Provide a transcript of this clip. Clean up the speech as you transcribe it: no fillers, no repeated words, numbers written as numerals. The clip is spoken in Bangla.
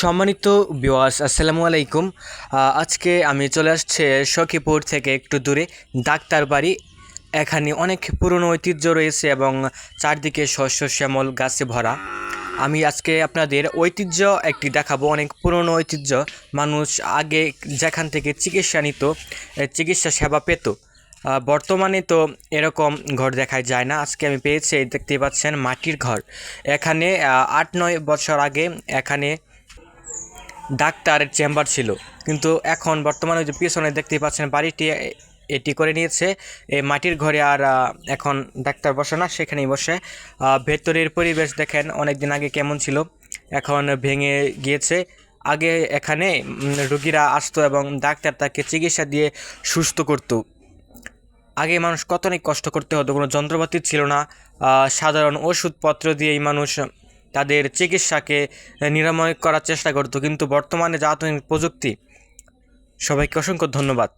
সম্মানিত ভিউয়ার্স, আসসালামু আলাইকুম। আজকে আমি চলে আসছে সখীপুর থেকে একটু দূরে ডাক্তার বাড়ি। এখানে অনেক পুরনো ঐতিহ্য রয়েছে এবং চারদিকে শস্য শ্যামল গাছে ভরা। আমি আজকে আপনাদের ঐতিহ্য একটি দেখাবো, অনেক পুরনো ঐতিহ্য। মানুষ আগে যেখান থেকে চিকিৎসা নিত, চিকিৎসা সেবা পেত। বর্তমানে তো এরকম ঘর দেখা যায় না। আজকে আমি পেয়েছি, দেখতে পাচ্ছেন, মাটির ঘর। এখানে ৮-৯ বছর আগে এখানে ডাক্তারের চেম্বার ছিল, কিন্তু এখন বর্তমানে যে পিছনে দেখতে পাচ্ছেন বাড়িটি, এটি করে নিয়েছে এই মাটির ঘরে। আর এখন ডাক্তার বসে না, সেখানেই বসে। ভেতরের পরিবেশ দেখেন অনেক দিন আগে কেমন ছিল, এখন ভেঙে গিয়েছে। আগে এখানে রুগীরা আসতো এবং ডাক্তার তাকে চিকিৎসা দিয়ে সুস্থ করতো। আগে মানুষ কত অনেক কষ্ট করতে হতো, কোনো যন্ত্রপাতি ছিল না। সাধারণ ওষুধপত্র দিয়েই মানুষ তাদের চিকিৎসাকে নিরাময় করার চেষ্টা করতো। কিন্তু বর্তমানে যা আধুনিক প্রযুক্তি। সবাইকে অসংখ্য ধন্যবাদ।